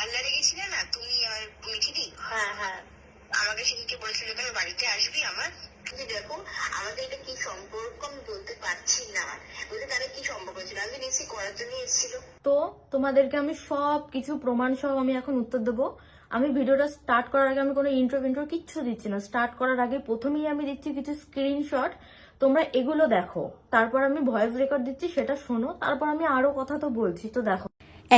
পার্লারে গেছিলে না তুমি আর মিঠিদি? হ্যাঁ হ্যাঁ, আমাকে সেদিনকে বলেছিল তুমি বাড়িতে আসবি আমার। কিন্তু দেখো আমাদের এটা কি সম্পর্ক আমি বলতে পারছি না, বলতে তারা কি সম্পর্ক ছিল, আমি নিশ্চয়ই করার জন্য এসেছিল। তো তোমাদেরকে আমি সব কিছু প্রমাণ সহ আমি এখন উত্তর দেবো। আমি ভিডিওটা স্টার্ট করার আগে আমি কোনো ইন্ট্রো কিচ্ছু দিচ্ছি না। স্টার্ট করার আগে প্রথমেই আমি দিচ্ছি কিছু স্ক্রিনশট, তোমরা এগুলো দেখো, তারপর আমি ভয়েস রেকর্ড দিচ্ছি সেটা শোনো, তারপর আমি আরো কথা তো বলছি। তো দেখো,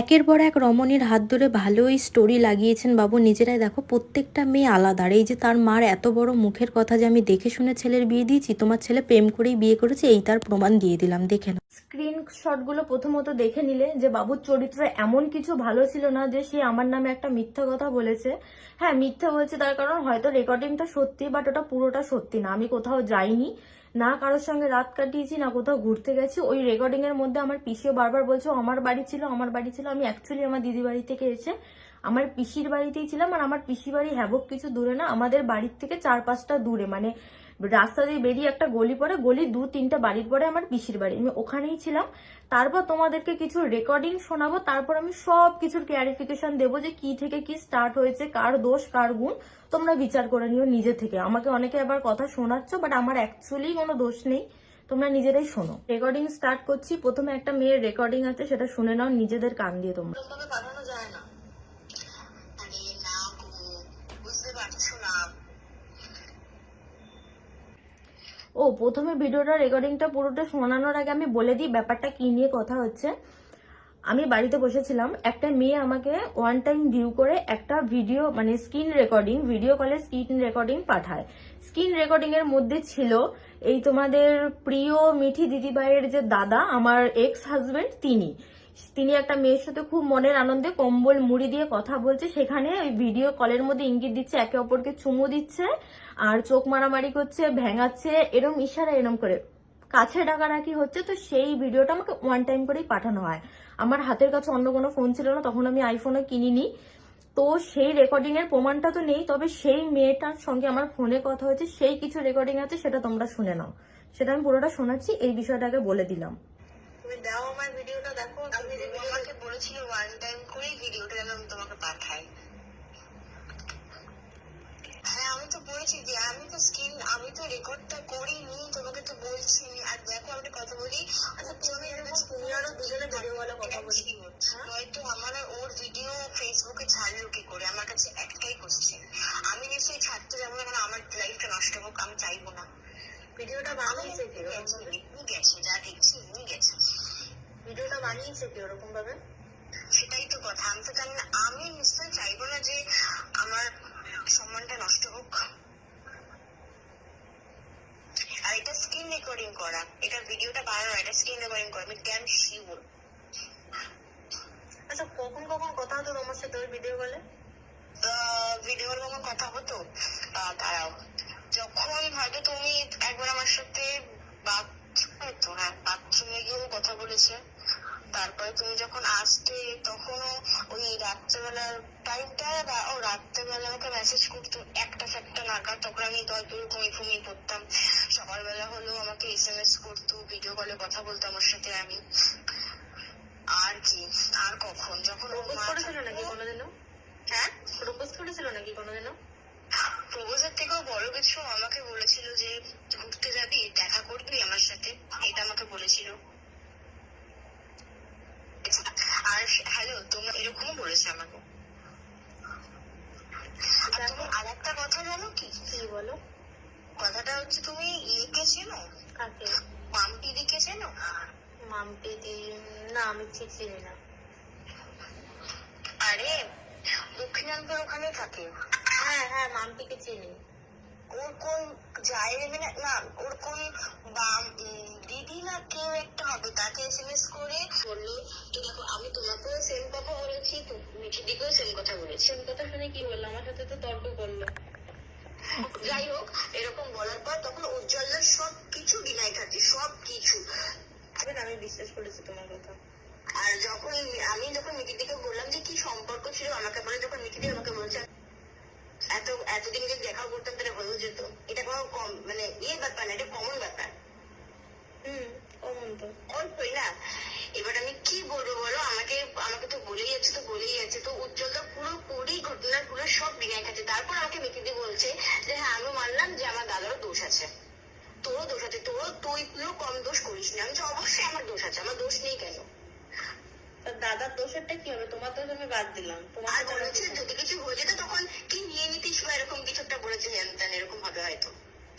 একের পর এক রমণীর হাত ধরে ভালোই স্টোরি লাগিয়েছেন বাবু নিজেরাই। দেখো প্রত্যেকটা মেয়ে আলাদা। আর এই যে তার মার এত বড় মুখের কথা যে আমি দেখে শুনে ছেলের বিয়ে দিয়েছি, তোমার ছেলে প্রেম করেই বিয়ে করেছে, এই তার প্রমাণ দিয়ে দিলাম, দেখে নাও। স্ক্রিনশটগুলো প্রথমত দেখে নিলে যে বাবুর চরিত্র এমন কিছু ভালো ছিল না যে সে আমার নামে একটা মিথ্যা কথা বলেছে। হ্যাঁ মিথ্যা বলছে তার কারণ হয়তো রেকর্ডিংটা সত্যি, বাট ওটা পুরোটা সত্যি না। আমি কোথাও যাইনি, না কারোর সঙ্গে রাত কাটিয়েছি, না কোথাও ঘুরতে গেছি। ওই রেকর্ডিং এর মধ্যে আমার পিসিও বারবার বলছে আমার বাড়ি ছিল, আমার বাড়ি ছিল। আমি অ্যাকচুয়ালি আমার দিদি বাড়ি থেকে এসে আমার পিসির বাড়িতেই ছিলাম। আর আমার পিসি বাড়ি হ্যাবক কিছু দূরে না, আমাদের বাড়ির থেকে 4-5টা দূরে, মানে রাস্তা দিয়ে বেরিয়ে একটা গলি পড়ে, গলি 2-3টা বাড়ির পরে আমার পিসির বাড়ি, আমি ওখানেই ছিলাম। তারপর তোমাদেরকে কিছু রেকর্ডিং শোনাবো, তারপর আমি সব কিছুর ক্লারিফিকেশন দেবো যে কি থেকে কি স্টার্ট হয়েছে, কার দোষ কার গুণ, তোমরা বিচার করে নিও নিজে থেকে। আমাকে অনেকে আবার কথা শোনাচ্ছ, বাট আমার অ্যাকচুয়ালি কোনো দোষ নেই, তোমরা নিজেরাই শোনো। রেকর্ডিং স্টার্ট করছি। প্রথমে একটা মেয়ের রেকর্ডিং আছে, সেটা শুনে নাও নিজেদের কান দিয়ে তোমরা। পাঠানো যায় না। আরে না গো, বুঝতে পারছো না। ও প্রথমে ভিডিওটা রেকর্ডিংটা পুরোটা শোনানোর আগে আমি বলে দিই ব্যাপারটা কি নিয়ে কথা হচ্ছে। আমি বাড়িতে বসেছিলাম, একটা মেয়ে আমাকে ওয়ান টাইম ভিউ করে একটা ভিডিও, মানে স্ক্রিন রেকর্ডিং, ভিডিও কলে স্ক্রিন রেকর্ডিং পাঠায়। স্ক্রিন রেকর্ডিং এর মধ্যে ছিল এই তোমাদের প্রিয় মিঠি দিদিভাইয়ের যে দাদা, আমার এক্স হাজবেন্ড, তিনি একটা মেয়ের সাথে খুব মনের আনন্দে কম্বল মুড়ি দিয়ে কথা বলছে। সেখানে ওই ভিডিও কলের মধ্যে ইঙ্গিত দিচ্ছে, একে অপরকে চুমু দিচ্ছে আর চোখ মারামারি করছে, ভেঙাচ্ছে, এরম ইশারা এরম করে কাছে ডাকাডাকি হচ্ছে। তো সেই ভিডিওটা আমাকে ওয়ান টাইম করেই পাঠানো হয়। আমার হাতের কাছে অন্য কোনো ফোন ছিল না, তখন আমি আইফোনও কিনিনি। তো সেই রেকর্ডিং এর প্রমাণটা তো নেই, তবে সেই মেয়েটার সঙ্গে আমার ফোনে কথা হয়েছে, সেই কিছু রেকর্ডিং আছে, সেটা তোমরা শুনে নাও। সেটা আমি পুরোটা শোনাচ্ছি, এই বিষয়টাকে বলে দিলাম। তুমি দাও আমার ভিডিওটা দেখো। তুমি আমাকে বলেছিলে ওয়ান টাইম করেই ভিডিওটা যেন আমি তোমাকে পাঠাই। হ্যাঁ আমি তো বলেছি যে আমি তো আমি তো রেকর্ডটা করিনি, তোমাকে তো বলছি। আর দেখো আমি কথা বলি, আচ্ছা তুমি তুমি আরো দুজনে ভিডিও বলা কথা বলছি, হয়তো আমার ওর ভিডিও ফেসবুকে ছাড়লো কি করে, আমার কাছে একটাই কোশ্চেন। আমি নিশ্চয়ই ছাড়তে যাবো না, কারণ আমার লাইফটা নষ্ট হোক আমি চাইবো না। ভিডিওটা বানিয়েছে কি গেছে, যা দেখছি এমনি গেছে। ভিডিওটা বানিয়েছে কি ওরকম ভাবে, সেটাই তো কথা। আমি তো জানি না, আমি নিশ্চয়ই চাইবো না যে আমার সম্মানটা নষ্ট হোক। আর এটা স্ক্রিন রেকর্ডিং করা, এটা ভিডিওটা বানানো, এটা স্ক্রিন রেকর্ডিং করা, আমি ড্যাম শিওর। আচ্ছা কখন কখন কথা হতো তোমার সাথে ওই ভিডিও কলে? ভিডিওর কখন কথা হতো দাঁড়াও, যখন হয়তো তুমি একবার আমার সাথে বাথরুমে গিয়েও কথা বলেছে। তারপরে তুমি যখন আসতে তখনও ওই রাত্রেবেলার টাইমটা, বা ও রাত্রেবেলা আমাকে মেসেজ করতো 1টা-4টা নাগাদ, তখন আমি ঘুমিয়ে পড়তাম। সকালবেলা হলেও আমাকে SMS করতো, ভিডিও কলে কথা বলতো আমার সাথে। আমি আর কি, আর কখন যখন করেছিল নাকি কোনোদিনও? হ্যাঁ প্রপোজ করেছিল নাকি কোনোদিনও? প্রপোজের থেকেও বড় কিছু আমাকে বলেছিল যে ঘুরতে যাবি, দেখা করবি আমার সাথে, এটা আমাকে বলেছিল। আর হ্যালো তোমরা এরকমও বলেছে আমাকে। আর একটা কথা জানো কি বলো? কথাটা হচ্ছে তুমি ইয়েকে চেনো? কাকে? মাম্পি দিকে চেনো? মাম্পি দি না, আমি ঠিক চিনি না। আরে দক্ষিণাঞ্চল ওখানে থাকে। হ্যাঁ হ্যাঁ মাম্পিকে চিনি। ওর কোন যায় মানে না, ওর কোন দিদি না কেউ একটা হবে, তাকে SMS করে বললো তো দেখো আমি তোমাকেও সেম কথা বলেছি, তো মিঠিদিকেও সেম কথা বলেছি। সেম কথা শুনে কি বললো, আমার সাথে তো তর্ক করলো। যাই হোক এরকম বলার পর তখন উজ্জ্বলের সব কিছু ডিনাই থাকে, সব কিছু। আমি বিশ্বাস করেছি তোমার কথা। আর যখন যখন মিঠিদিকে বললাম যে কি সম্পর্ক ছিল আমাকে বলে, যখন মিঠিদি আমাকে বলছে এতদিন যদি দেখা করতাম তাহলে হয়েও যেত, এটা কোনো মানে ব্যাপার না, এটা কমন ব্যাপার। কমন এখন তো অল্পই না। এবার আমি কি বলবো বলো, আমাকে আমাকে তো বলেই যাচ্ছে তো উজ্জ্বল তো পুরোপুরি ঘটনার পুরো সব ডিনাই খাচ্ছে। তারপর আমাকে মিকিদি বলছে যে হ্যাঁ আমি মানলাম যে আমার দাদারও দোষ আছে, তোরও দোষ আছে, তুই কম দোষ করিস না। আমি যে অবশ্যই আমার দোষ আছে, আমার দোষ নেই কেন? দাদার দোষেরটা কি হবে? তোমার তো আমি বাদ দিলাম, তোমার আর বলেছে যদি কিছু হয়ে যেত তখন কি নিয়ে নিতিস বা এরকম কিছু একটা বলেছে, জানতেন এরকম হবে হয়তো,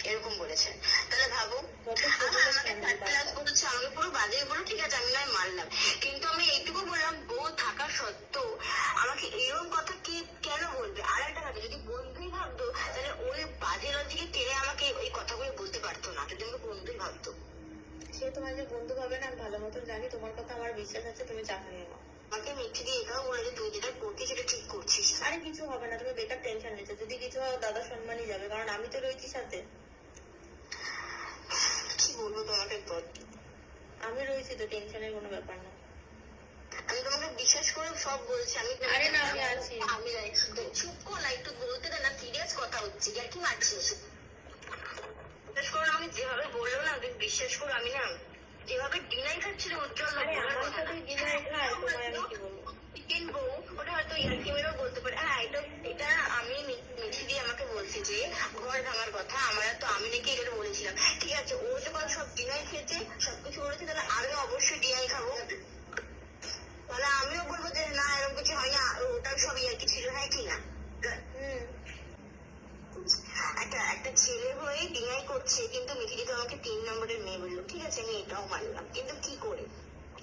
এরকম বলেছে। তাহলে ভাবো আমাকে থার্ড ক্লাস বলেছে, আমাকে পুরো বাজে বলো, ঠিক আছে আমি নয় মানলাম, কিন্তু আমি এইটুকু বললাম বউ থাকা সত্ত্বেও আমাকে এরকম কথা কি কেন বলবে? আর একটা কথা, যদি বন্ধুই ভাবতো তাহলে ওই বাজে লজিকে টেনে আমাকে ওই কথাগুলো বলতে পারতো না, যদি আমাকে বন্ধুই ভাবতো। সে তোমার যে বন্ধু ভাবে না, আমি ভালো মতন জানি, তোমার কথা আমার বিশ্বাস আছে, তুমি চাকরি নেবো। আমাকে মিথ্যে দিয়ে এটাও বলে যে তুই যেটা করছিস সেটা ঠিক করছিস। আরে কিছু হবে না, তুমি বেকার টেনশন নিচ্ছ, যদি কিছু হয় দাদা সম্মানই যাবে, কারণ আমি তো রয়েছি সাথে। কি বলবো তোমাকে বল, আমি রয়েছি তো, টেনশনের কোনো ব্যাপার না। আমি তোমাকে বিশ্বাস করে সব বলছি। আমি আরে না, আমি আছি। আমি চুপ কর না, একটু বলতে দে না, সিরিয়াস কথা হচ্ছে, আর কি মারছিস? বিশ্বাস করো, আমি যেভাবে বললো না, তুমি বিশ্বাস করো, আমি না যেভাবে ডিনাই খাচ্ছিল উজ্জ্বল, আরে আমার সাথে ডিনাই খায়, তোমায় আমি কি বলবো? চিকেন বউ, ওটা হয়তো ইয়ার্কি মেরেও বলতে পারে। হ্যাঁ এটা আমি মিঠি দিয়ে আমাকে বলছি যে ঘর ভাঙার কথা, আমরা তো আমি নাকি এটা বলেছিলাম। ঠিক আছে, ও যখন সব ডিনাই খেয়েছে, সবকিছু করেছে, তাহলে আমি অবশ্যই ডিনাই খাবো। তাহলে আমিও বলবো যে না এরকম কিছু হয় না, ওটা সব ইয়ার্কি ছিল, হ্যাঁ কি না? একটা ছেলে হয়ে ডিনাই করছে, কিন্তু মিঠিদি তো আমাকে 3 নম্বরের মেয়ে বললো, ঠিক আছে আমি এটাও মানলাম, কিন্তু কি করে?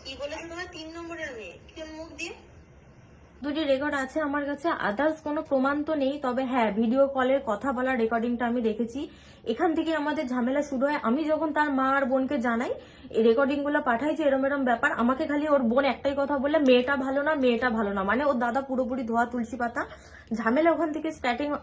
কি বলেছে তোমার 3 নম্বরের মেয়ে? কি মুখ দিয়ে? দুটি রেকর্ড আছে আমার কাছে, আদার্স কোনো প্রমাণ তো নেই, তবে হ্যাঁ ভিডিও কলের কথা বলার রেকর্ডিংটা আমি দেখেছি। এখান থেকে আমাদের ঝামেলা শুরু হয়। আমি যখন তার মা আর বোনকে জানাই, এই রেকর্ডিং গুলো পাঠাই যে এরম এরম ব্যাপার, আমাকে খালি ওর বোন একটাই কথা বললে, মেয়েটা ভালো না, মেয়েটা ভালো না, মানে ওর দাদা পুরোপুরি ধোয়া তুলসী পাতা। ঝামেলা ওখান থেকে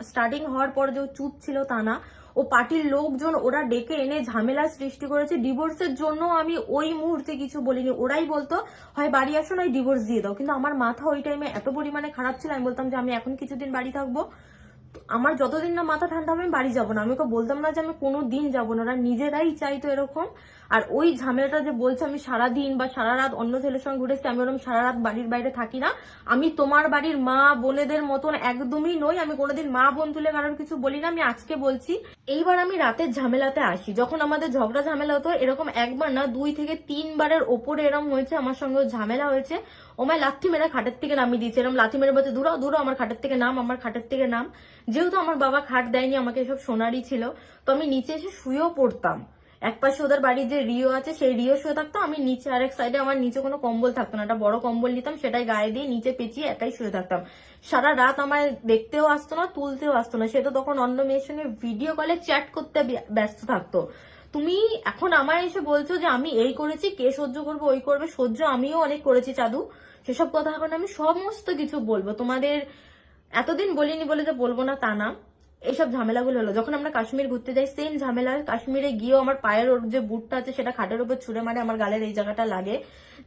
স্টার্টিং হওয়ার পর যে চুপ ছিল তা না, ও পার্টির লোকজন ওরা ডেকে এনে ঝামেলার সৃষ্টি করেছে। ডিভোর্সের জন্য আমি ওই মুহূর্তে কিছু বলিনি, ওরাই বলতো হয় বাড়ি আসো নয় ডিভোর্স দিয়ে দাও, কিন্তু আমার মাথা ওই টাইমে এত পরিমাণে খারাপ ছিল, আমি বলতাম যে আমি এখন কিছুদিন বাড়ি থাকবো, আমার যতদিন না মাথা ঠান্ডা হবে আমি বাড়ি যাবো না। আমি ওকে বলতাম না যে আমি কোনো দিন যাবো না, ওরা নিজেরাই চাইতো এরকম। আর ওই ঝামেলাটা যে বলছে আমি সারাদিন বা সারা রাত অন্য ছেলের সঙ্গে ঘুরেছি, আমি ওরকম সারা রাত বাড়ির বাইরে থাকি না। আমি তোমার বাড়ির মা বোনেদের মতন একদমই নই, আমি কোনোদিন মা বোন তুলে কারোর কিছু বলি না, আমি আজকে বলছি। এইবার আমি রাতের ঝামেলাতে আসি, যখন আমাদের ঝগড়া ঝামেলা হতো, এরকম একবার না 2 থেকে 3 বারের ওপরে এরকম হয়েছে, আমার সঙ্গে ঝামেলা হয়েছে। ওমায় লাথি মেরে খাটের থেকে নামিয়ে দিয়েছে, এরকম লাথি মেরে বলছে দূরও দূরও আমার খাটের থেকে নাম, আমার খাটের থেকে নাম। যেহেতু আমার বাবা খাট দেয়নি আমাকে, এসব সোনারই ছিল, তো আমি নিচে এসে শুয়েও পড়তাম। এক পাশে ওদের বাড়ির যে রিও আছে সেই রিও শুয়ে থাকতো, আমি নিচে আরেক সাইডে, আমার নিচে কোনো কম্বল থাকতো না, একটা বড় কম্বল নিতাম, সেটাই গায়ে দিয়ে নিচে পেঁচিয়ে একাই শুয়ে থাকতাম। সারা রাত আমায় দেখতেও আসতো না, তুলতেও আসতো না, সে তো তখন অন্য মেয়ের সঙ্গে ভিডিও কলে চ্যাট করতে ব্যস্ত থাকতো। তুমি এখন আমায় এসে বলছো যে আমি এই করেছি, কে সহ্য করবো, ওই করবে, সহ্য আমিও অনেক করেছি চাদু, সেসব কথা এখন আমি সমস্ত কিছু বলবো তোমাদের। এতদিন বলিনি বলে যে বলবো না তা না, এইসব ঝামেলাগুলো হলো যখন আমরা কাশ্মীর ঘুরতে যাই, সেম ঝামেলা। কাশ্মীরে গিয়েও আমার পায়ের ওর যে বুটটা আছে সেটা খাটের উপর ছুঁড়ে মারে, আমার গালের এই জায়গাটা লাগে।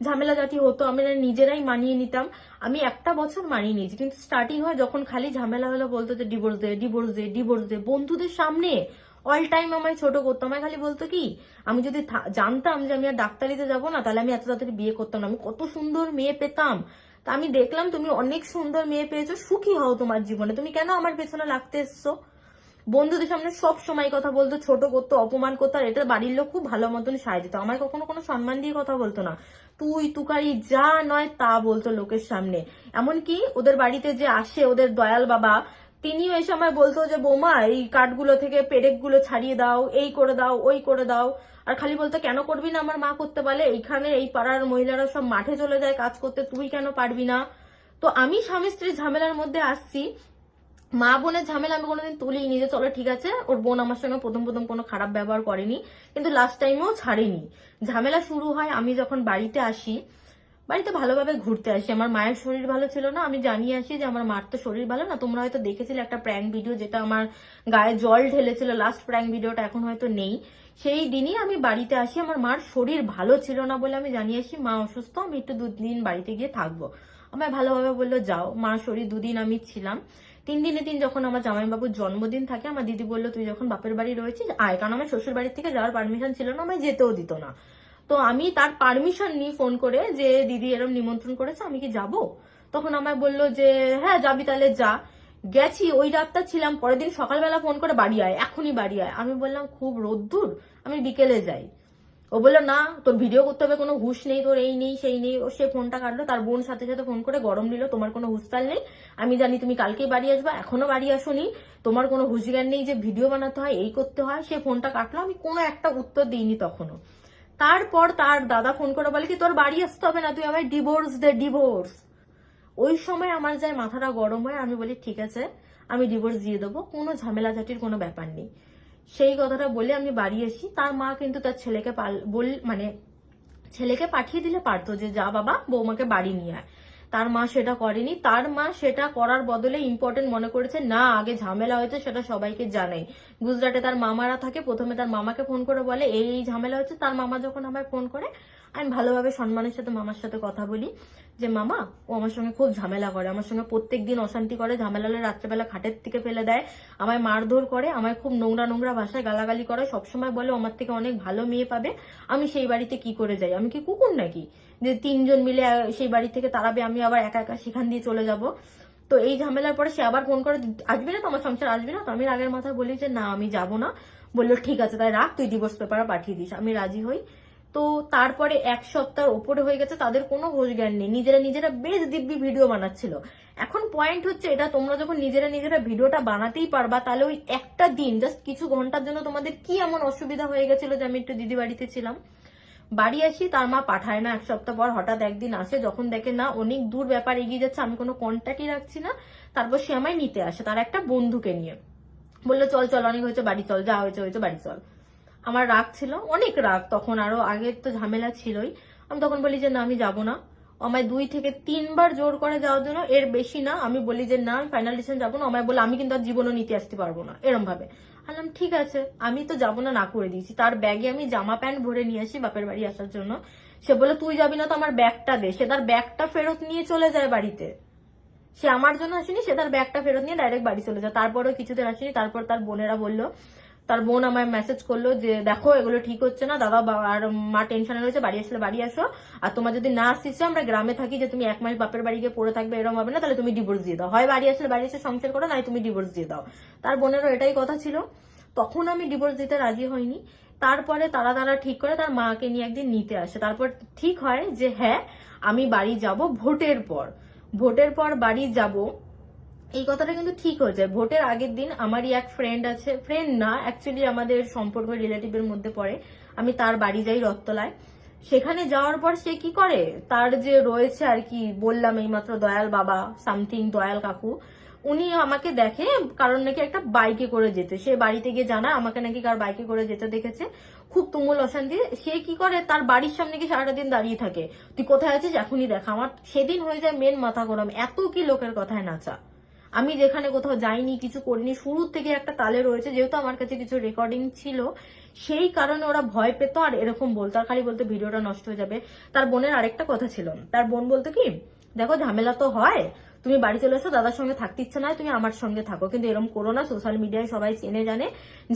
ঝামেলা জাতি হতো, আমরা নিজেরাই মানিয়ে নিতাম। আমি 1 বছর মানিয়ে নিয়েছি, কিন্তু স্টার্টিং হয় যখন খালি ঝামেলা হলো, বলতো যে ডিভোর্স দে ডিভোর্স দে ডিভোর্স দে, বন্ধুদের সামনে অল টাইম আমায় ছোট করতো। আমায় খালি বলতো কি, আমি যদি জানতাম যে আমি আর ডাক্তারিতে যাবো না, তাহলে আমি এত তাড়াতাড়ি বিয়ে করতাম না, আমি কত সুন্দর মেয়ে পেতাম। তা আমি দেখলাম তুমি অনেক সুন্দর মেয়ে পেয়েছো, সুখী হও তোমার জীবনে, তুমি কেন আমার পেছনে লাগতে এসছো? বন্ধুদের সামনে সব সময় কথা বলতো, ছোট করতো, অপমান করতো, আর এটা বাড়ির লোক খুব ভালো মতন সায় দিত, আমায় কখনো কোনো সম্মান দিয়ে কথা বলতো না, তুই তুকারি যা নয় তা বলতো লোকের সামনে। এমনকি ওদের বাড়িতে যে আসে ওদের দয়াল বাবা, তিনিও এই সময় বলতো যে বৌমা এই কাঠগুলো থেকে পেরেকগুলো ছাড়িয়ে দাও, এই করে দাও, ওই করে দাও। আর খালি বলতো কেন করবি না, আমার মা করতে পারে, এইখানে এই পাড়ার মহিলারা সব মাঠে চলে যায় কাজ করতে, তুই কেন পারবি না? তো আমি স্বামী স্ত্রীর ঝামেলার মধ্যে আসছি, মা বোনের ঝামেলা আমি কোনোদিন তুলিনি যে চলো ঠিক আছে, ওর বোন আমার সঙ্গে প্রথম প্রথম কোনো খারাপ ব্যবহার করেনি, কিন্তু লাস্ট টাইমেও ছাড়েনি। ঝামেলা শুরু হয় আমি যখন বাড়িতে আসি, বাড়িতে ভালোভাবে ঘুরতে আসি, আমার মায়ের শরীর ভালো ছিল না, আমি জানিয়ে আসি যে আমার মার তো শরীর ভালো না। তোমরা হয়তো দেখেছিলে একটা প্র্যাঙ্ক ভিডিও, যেটা আমার গায়ে জল ঢেলেছিল, লাস্ট প্র্যাঙ্ক ভিডিওটা এখন হয়তো নেই। সেই দিনই আমি বাড়িতে আসি, আমার মার শরীর ভালো ছিল না বলে আমি জানিয়ে আসি মা অসুস্থ, আমি একটু 2 দিন বাড়িতে গিয়ে থাকবো। আমায় ভালোভাবে বললো যাও, মার শরীর 2 দিন আমি ছিলাম। 3 দিনে দিন যখন আমার জামাইবাবুর জন্মদিন থাকে, আমার দিদি বললো তুই যখন বাপের বাড়ি রয়েছিস আয়, কারণ আমার শ্বশুর বাড়ির থেকে যাওয়ার পারমিশন ছিল না, আমায় যেতেও দিত না। তো আমি তার পারমিশন নিয়ে ফোন করে যে দিদি এরম নিমন্ত্রণ করেছে, আমি কি যাব? তখন আমায় বললো যে হ্যাঁ যাবি, তাহলে যা। গেছি, ওই রাতটা ছিলাম, পরের দিন সকালবেলা ফোন করে বাড়ি আয়, এখনই বাড়ি আয়। আমি বললাম খুব রোদ্দুর, আমি বিকেলে যাই। ও বললো না, তোর ভিডিও করতে হবে, কোনো হুঁশ নেই তোর, এই নেই সেই নেই। ও সে ফোনটা কাটলো, তার বোন সাথে সাথে ফোন করে গরম দিল, তোমার কোনো হুঁশতাল নেই, আমি জানি তুমি কালকেই বাড়ি আসবা, এখনো বাড়ি আসোনি, তোমার কোনো হুঁশজ্ঞান নেই যে ভিডিও বানাতে হয়, এই করতে হয়। সে ফোনটা কাটলো, আমি কোনো একটা উত্তর দিইনি তখনও। তারপর তার দাদা ফোন করে বলে কি তোর বাড়ি আসতে হবে না, তুই আমায় ডিভোর্স দে, ডিভোর্স। ওই সময় আমার যায় মাথাটা গরম হয়, আমি বলি ঠিক আছে আমি ডিভোর্স দিয়ে দেবো, কোনো ঝামেলাঝাটির কোনো ব্যাপার নেই। সেই কথাটা বলে আমি বাড়ি আসি। তার মা কিন্তু তার ছেলেকে মানে ছেলেকে পাঠিয়ে দিলে পারতো যে যা বাবা বৌমাকে বাড়ি নিয়ে আয়। তার মা সেটা করেনি। তার মা সেটা করার বদলে ইম্পর্টেন্ট মনে করেছে না, আগে ঝামেলা হয়েছে সেটা সবাইকে জানাই। গুজরাটে তার মামারা থাকে, প্রথমে তার মামাকে ফোন করে বলে এই এই ঝামেলা হচ্ছে। তার মামা যখন আমায় ফোন করে, আমি ভালোভাবে সম্মানের সাথে মামার সাথে কথা বলি যে মামা ও আমার সঙ্গে খুব ঝামেলা করে, আমার সঙ্গে প্রত্যেকদিন অশান্তি করে, ঝামেলা হলে রাত্রেবেলা খাটের থেকে ফেলে দেয়, আমায় মারধর করে, আমায় খুব নোংরা নোংরা ভাষায় গালাগালি করে, সবসময় বলে আমার থেকে অনেক ভালো মেয়ে পাবে। আমি সেই বাড়িতে কি করে যাই? আমি কি কুকুর নাকি যে তিনজন মিলে সেই বাড়ি থেকে তাড়াবে, আমি আবার একা একা সেখান দিয়ে চলে যাব? তো এই ঝামেলার পরে সে আবার ফোন করে আসবি না তো আমার সংসার, আসবি না তো? আমি রাগের মাথায় বলি যে না আমি যাব না। বললো ঠিক আছে তাই রাখ, তুই ডিভোর্স পেপার পাঠিয়ে দিস। আমি রাজি হই। তো তারপরে এক সপ্তাহ ওপরে হয়ে গেছে, তাদের কোনো হোশ জ্ঞান নেই, নিজেরা নিজেরা বেশ দিব্যি ভিডিও বানাচ্ছিল। এখন পয়েন্ট হচ্ছে এটা, তোমরা যখন নিজেরা নিজেরা ভিডিওটা বানাতেই পারবা, তাহলে ওই একটা দিন জাস্ট কিছু ঘন্টার জন্য তোমাদের কি এমন অসুবিধা হয়ে গেছিল যে আমি একটু দিদি বাড়িতে ছিলাম। বাড়ি আসি, তার মা পাঠায় না। এক সপ্তাহ পর হঠাৎ একদিন আসে, যখন দেখে না অনেক দূর ব্যাপার এগিয়ে যাচ্ছে, আমি কোনো কন্ট্যাক্টই রাখছি না, তারপর সে আমায় নিতে আসে তার একটা বন্ধুকে নিয়ে। বললো চল চল অনেক হয়েছে বাড়ি চল, যা হয়েছে হয়েছে বাড়ি চল। আমার রাগ ছিল, অনেক রাগ তখন, আরো আগের তো ঝামেলা ছিলই। আমি তখন বলি যে না আমি যাব না। আমায় 2 থেকে 3 বার জোর করে যাওয়ার জন্য, এর বেশি না। আমি বলি যে না আমি ফাইনাল ডিসিশন যাবো না। আমায় বলে আমি কিন্তু আর জীবনও নিতে আসতে পারবো না, এরম ভাবে। বললাম ঠিক আছে, আমি তো যাবো না, না করে দিয়েছি। তার ব্যাগে আমি জামা প্যান্ট ভরে নিয়ে আসি বাপের বাড়ি আসার জন্য। সে বলে তুই যাবি না তো আমার ব্যাগটা দে। সে তার ব্যাগটা ফেরত নিয়ে চলে যায় বাড়িতে। সে আমার জন্য আসেনি, সে তার ব্যাগটা ফেরত নিয়ে ডাইরেক্ট বাড়ি চলে যায়। তারপরেও কিছুদিন আসেনি। তারপর তার বোনেরা বললো, তার বোন আমায় মেসেজ করলো যে দেখো এগুলো ঠিক হচ্ছে না, দাদা আর মা টেনশনে রয়েছে, বাড়ি আসলে বাড়ি আসো। আর তোমার যদি না আসছে, আমরা গ্রামে থাকি, যে তুমি 1 মাস বাপের বাড়ি গিয়ে পড়ে থাকবে এরকম হবে না, তাহলে তুমি ডিভোর্স দিয়ে দাও, হয় বাড়ি আসলে বাড়ি এসে সংসার করো, নাই তুমি ডিভোর্স দিয়ে দাও। তার বোনেরও এটাই কথা ছিল। তখন আমি ডিভোর্স দিতে রাজি হইনি। তারপরে তারা ঠিক করে তার মাকে নিয়ে একদিন নিতে আসে। তারপর ঠিক হয় যে হ্যাঁ আমি বাড়ি যাব ভোটের পর। ভোটের পর বাড়ি যাব, এই কথাটা কিন্তু ঠিক হয়ে যায়। ভোটের আগের দিন আমারই এক ফ্রেন্ড আছে, ফ্রেন্ড না অ্যাকচুয়ালি আমাদের সম্পর্ক রিলেটিভের মধ্যে পড়ে, আমি তার বাড়ি যাই রত্তলায়। সেখানে যাওয়ার পর সে কি করে, তার যে রয়েছে আর কি, বললাম এইমাত্র দয়াল বাবা সামথিং, দয়াল কাকু, উনি আমাকে দেখে কারণ নাকি একটা বাইকে করে যেতে, সে বাড়িতে গিয়ে জানায় আমাকে নাকি কার বাইকে করে যেতে দেখেছে, খুব তুমুল অশান্তি। সে কি করে, তার বাড়ির সামনে গিয়ে সারাটা দিন দাঁড়িয়ে থাকে, তুই কোথায় আছিস এখনই দেখা। আমার সেদিন হয়ে যায় মেন মাথা গরম, এত কি লোকের কথায় নাচা। আমি যেখানে কোথাও যাইনি, কিছু করিনি, শুরুর থেকে একটা তালে রয়েছে, যেহেতু আমার কাছে কিছু রেকর্ডিং ছিল, সেই কারণে ওরা ভয় পেত আর এরকম বলতো, আর খালি বলতো ভিডিওটা নষ্ট হয়ে যাবে। তার বোনের আরেকটা কথা ছিল, তার বোন বলতো কি দেখো ঝামেলা তো হয়, তুমি বাড়ি চলে এসো, দাদার সঙ্গে থাকতে ইচ্ছে না তুমি আমার সঙ্গে থাকো, কিন্তু এরকম করো না, সোশ্যাল মিডিয়ায় সবাই চেনে জানে,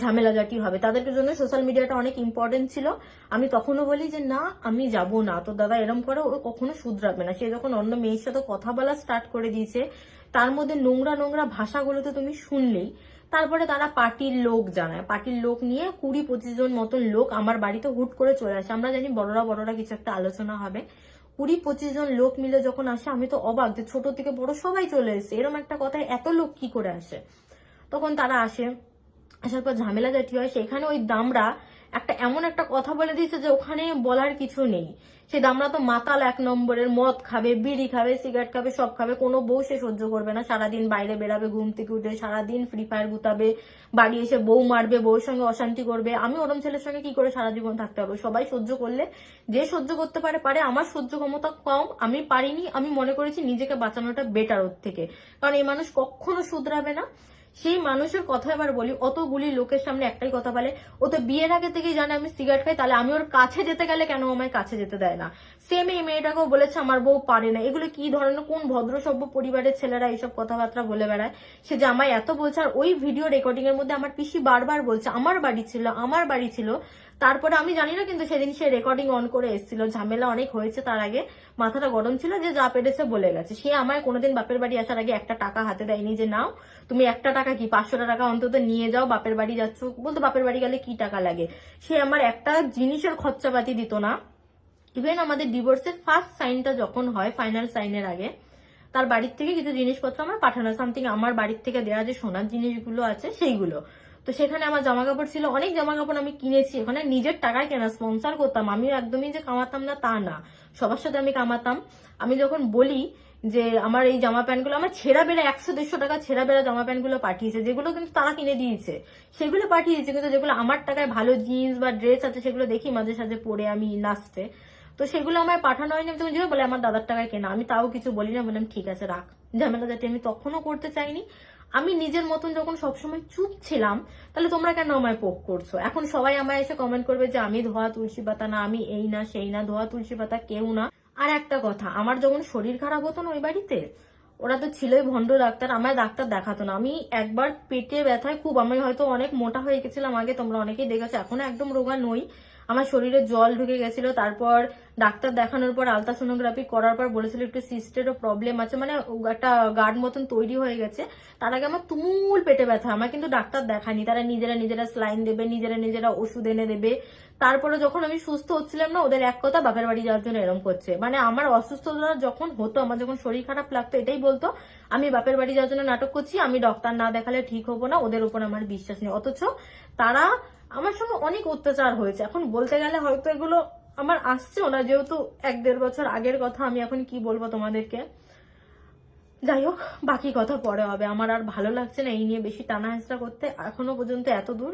ঝামেলা জাটি হবে। তাদেরকে জন্য সোশ্যাল মিডিয়াটা অনেক ইম্পর্টেন্ট ছিল। আমি তখনও বলি যে না আমি যাব না, তো দাদা এরম করে ও কখনো শুধরাবে না। সে যখন অন্য মেয়ের সাথে কথা বলা স্টার্ট করে দিয়েছে, তার মধ্যে নোংরা নোংরা ভাষাগুলো তো তুমি শুনলেই। তারপরে তারা পার্টির লোক জানায়, পার্টির লোক নিয়ে 20-25 জন মতন লোক আমার বাড়িতে হুট করে চলে আসে। আমরা জানি বড়রা বড়রা কিছু একটা আলোচনা হবে, 20-25 জন লোক মিলে যখন আসে, আমি তো অবাক যে ছোট থেকে বড় সবাই চলে এসে, এরকম একটা কথায় এত লোক কি করে আসে। তখন তারা আসে, আসার পর ঝামেলা জাতি হয়। সেখানে ওই দামড়া এমন একটা কথা বলে দিয়েছে যে ওখানে বলার কিছু নেই। সে দামড়া তো মাতাল 1 নম্বরের, মদ খাবে, বিড়ি খাবে, সিগারেট খাবে, সব খাবে, কোনো বউ সে সহ্য করবে না। সারাদিন বাইরে বেরাবে, ঘুম থেকে উঠে সারাদিন ফ্রি ফায়ার গুতাবে, বাড়ি এসে বউ মারবে, বউর সঙ্গে অশান্তি করবে। আমি ওরম ছেলের সঙ্গে কি করে সারা জীবন থাকতে হবে? সবাই সহ্য করলে, যে সহ্য করতে পারে পারে, আমার সহ্য ক্ষমতা কম, আমি পারিনি। আমি মনে করেছি নিজেকে বাঁচানোটা বেটার ওর থেকে, কারণ এই মানুষ কখনো শুধরাবে না। সেই মানুষের কথা এবার বলি, অতগুলি লোকের সামনে একটাই কথা বলে, ও তো বিয়ের আগে থেকেই জানে আমি সিগারেট খাই, তাহলে আমি ওর কাছে যেতে গেলে কেন আমায় কাছে যেতে দেয় না। সেম এই মেয়েটাকেও বলেছে আমার বউ পারে না। এগুলো কি ধরনের, কোন ভদ্রসভ্য পরিবারের ছেলেরা এইসব কথাবার্তা বলে বেড়ায়? সে যে আমায় এত বলছে, আর ওই ভিডিও রেকর্ডিং এর মধ্যে আমার পিসি বারবার বলছে আমার বাড়ি ছিল, আমার বাড়ি ছিল। তারপরে আমি জানি না, কিন্তু সেদিন সে রেকর্ডিং অন করে এসেছিল, ঝামেলা অনেক হয়েছে, তার আগে মাথাটা গরম ছিল, যে যা পেরেছে বলে গেছে। সে আমায় কোনোদিন বাপের বাড়ি আসার আগে একটা টাকা হাতে দেয়নি যে নাও তুমি একটা টাকা কি 500 টাকা অন্তত নিয়ে যাও, বাপের বাড়ি যাচ্ছ, বলতো বাপের বাড়ি গেলে কি টাকা লাগে। সে আমার একটা জিনিসের খরচাপাতি দিত না। ইভেন আমাদের ডিভোর্সের ফার্স্ট সাইনটা যখন হয়, ফাইনাল সাইনের আগে, তার বাড়ির থেকে কিছু জিনিসপত্র আমার পাঠানো, সামথিং আমার বাড়ির থেকে দেওয়া যে সোনার জিনিসগুলো আছে সেইগুলো। তো সেখানে আমার জামা কাপড় ছিল, অনেক জামা কাপড় আমি কিনেছি, ওখানে নিজের টাকায় কেনা, স্পন্সর করতাম, আমিও একদমই যে কামাতাম না তা না, সবার সাথে আমি কামাতাম। আমি যখন বলি যে আমার এই জামা প্যান্টগুলো, আমার ছেঁড়া বেড়া 100-150 টাকা ছেঁড়া বেড়া জামা প্যান্টগুলো পাঠিয়েছে, যেগুলো কিন্তু তারা কিনে দিয়েছে, সেগুলো পাঠিয়েছে, কিন্তু যেগুলো আমার টাকায় ভালো জিন্স বা ড্রেস আছে সেগুলো দেখি মাঝে সাঝে পরে আমি নাচতে, তো সেগুলো আমায় পাঠানো হয়নি। তুমি যে বলে আমার দাদার টাকায় কেনা, আমি তাও কিছু বলি না, বললাম ঠিক আছে রাখ, ঝামেলা যাতে আমি তখনও করতে চাইনি। আমি নিজের মতন যখন সবসময় চুপ ছিলাম, তাহলে তোমরা কেন আমায় পোক করছো? এখন সবাই আমায় এসে কমেন্ট করবে যে আমি ধোয়া তুলসী পাতা না, আমি এই না সেই না, ধোয়া তুলসী পাতা কেউ না। আর একটা কথা, আমার যখন শরীর খারাপ হতো না ওই বাড়িতে, ওরা তো ছিলই ভণ্ড ডাক্তার, আমায় ডাক্তার দেখাতো না। আমি একবার পেটে ব্যথায় খুব, আমি হয়তো অনেক মোটা হয়ে গেছিলাম আগে, তোমরা অনেকেই দেখেছো, এখন একদম রোগা নই, আমার শরীরে জল ঢুকে গেছিল। তারপর ডাক্তার দেখানোর পর আলট্রাসোনোগ্রাফি করার পর বলেছিল একটু সিস্টেরও প্রবলেম আছে, মানে একটা গার্ড মতন তৈরি হয়ে গেছে। তার আগে আমার তুমুল পেটে ব্যথা, আমার কিন্তু ডাক্তার দেখায়নি, তারা নিজেরা স্লাইন দেবে, নিজেরা ওষুধ এনে দেবে। তারপরে যখন আমি সুস্থ হচ্ছিলাম না, ওদের এক কথা বাপের বাড়ি যাওয়ার জন্য এরম করছে। মানে আমার অসুস্থতা যখন হতো, আমার যখন শরীর খারাপ লাগতো, এটাই বলতো আমি বাপের বাড়ি যাওয়ার জন্য নাটক করছি, আমি ডক্টর না দেখালে ঠিক হবো না, ওদের উপর আমার বিশ্বাস নেই। অথচ তারা আমার সঙ্গে অনেক অত্যাচার হয়েছে। এখন বলতে গেলে হয়তো এগুলো আমার আসছেও না, যেহেতু 1-1.5 বছর আগের কথা, আমি এখন কি বলবো তোমাদেরকে। যাই হোক, বাকি কথা পরে হবে। আমার আর ভালো লাগছে না এই নিয়ে বেশি টানা হেঁচড়া করতে, এখনো পর্যন্ত এত দূর।